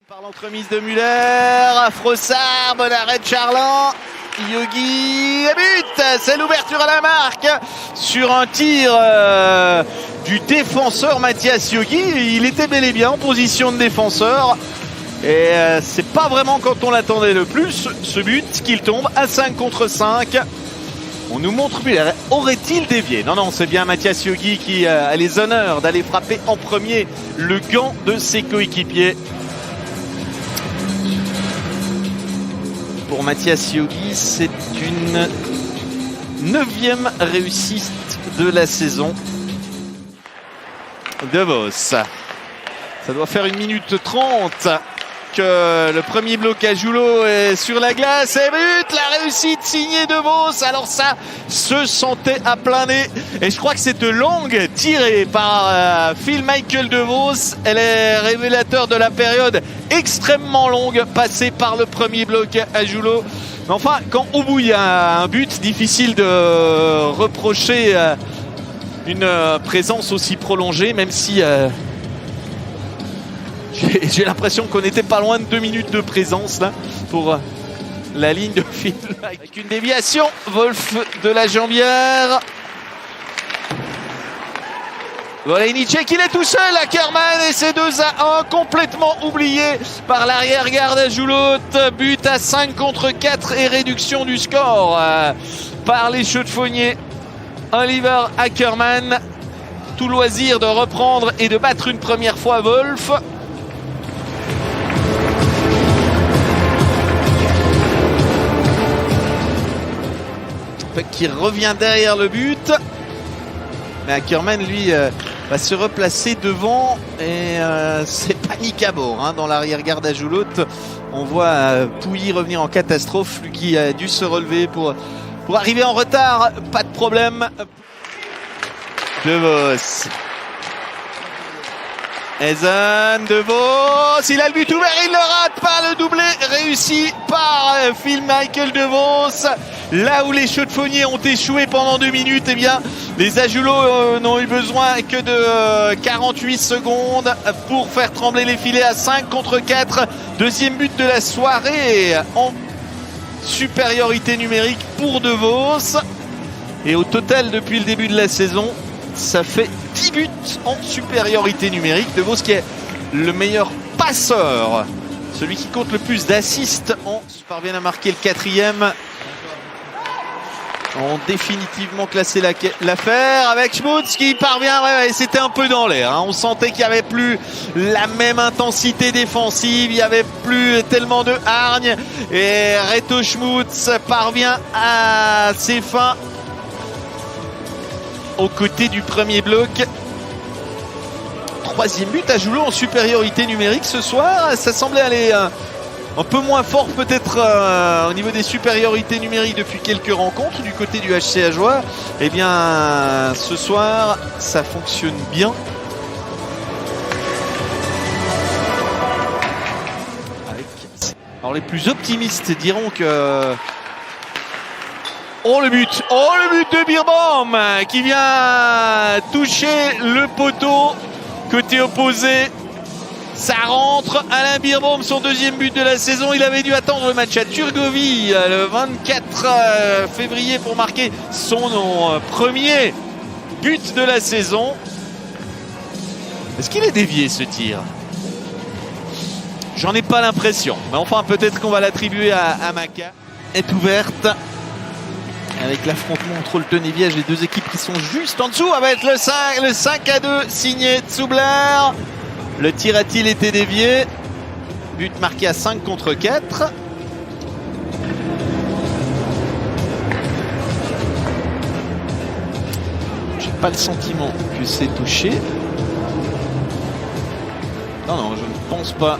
Par l'entremise de Muller, Frossard, bon arrêt de Charland, Yogi, but. C'est l'ouverture à la marque sur un tir du défenseur Mathias Yogi. Il était bel et bien en position de défenseur. Et c'est pas vraiment quand on l'attendait le plus, ce but qu'il tombe à 5 contre 5. On nous montre Muller. Aurait-il dévié? Non, c'est bien Mathias Yogi qui a les honneurs d'aller frapper en premier le gant de ses coéquipiers. Pour Mathias Yogi, c'est une 9e réussite de la saison. De Vos. Ça doit faire 1 minute 30 que le premier bloc à Joulot est sur la glace. Et but, la réussite signée de Vos. Alors ça se sentait à plein nez. Et je crois que cette longue tirée par Phil Michael de Vos, elle est révélateur de la période extrêmement longue passée par le premier bloc à Joulot. Mais enfin, quand au bout il y a un but, difficile de reprocher une présence aussi prolongée, même si j'ai l'impression qu'on n'était pas loin de 2 minutes de présence là pour la ligne de fil. Avec une déviation, Wolf de la jambière. Volejníček, il est tout seul, Ackermann, et c'est 2-1, complètement oublié par l'arrière-garde à Joulot. But à 5 contre 4 et réduction du score par les chaudefonniers. Oliver Ackermann, tout loisir de reprendre et de battre une première fois Wolf. Qui revient derrière le but. Mais Ackermann, lui, va se replacer devant. Et c'est panique à bord dans l'arrière-garde à Joulot. On voit Pouilly revenir en catastrophe. Lui qui a dû se relever pour arriver en retard. Pas de problème. De Vos. Ezen, De Vos, il a le but ouvert, il le rate par le doublé réussi par Phil Michael De Vos. Là où les chaudefonniers ont échoué pendant 2 minutes, eh bien, les Ajulots n'ont eu besoin que de 48 secondes pour faire trembler les filets à 5 contre 4. Deuxième but de la soirée en supériorité numérique pour De Vos. Et au total, depuis le début de la saison, ça fait 10 buts en supériorité numérique. De Vos qui est le meilleur passeur, celui qui compte le plus d'assists, parvient à marquer le 4e. On définitivement classé l'affaire avec Schmutz qui parvient, et c'était un peu dans l'air. On sentait qu'il n'y avait plus la même intensité défensive, il n'y avait plus tellement de hargne. Et Reto Schmutz parvient à ses fins aux côtés du premier bloc. 3e but à Joulot en supériorité numérique ce soir. Ça semblait aller un peu moins fort peut-être au niveau des supériorités numériques depuis quelques rencontres du côté du HC Ajoie. Eh bien ce soir ça fonctionne bien. Alors les plus optimistes diront que oh le but de Birbaum qui vient toucher le poteau côté opposé. Ça rentre. Alain Birbaum, son 2e but de la saison. Il avait dû attendre le match à Turgovie le 24 février pour marquer son premier but de la saison. Est-ce qu'il est dévié ce tir? J'en ai pas l'impression. Mais enfin peut-être qu'on va l'attribuer à Maca. Est ouverte. Avec l'affrontement entre le Tenay-Viège, les deux équipes qui sont juste en dessous avec le 5-2 signé Zubler. Le tir a-t-il été dévié? But marqué à 5 contre 4. J'ai pas le sentiment que c'est touché. Non, je ne pense pas.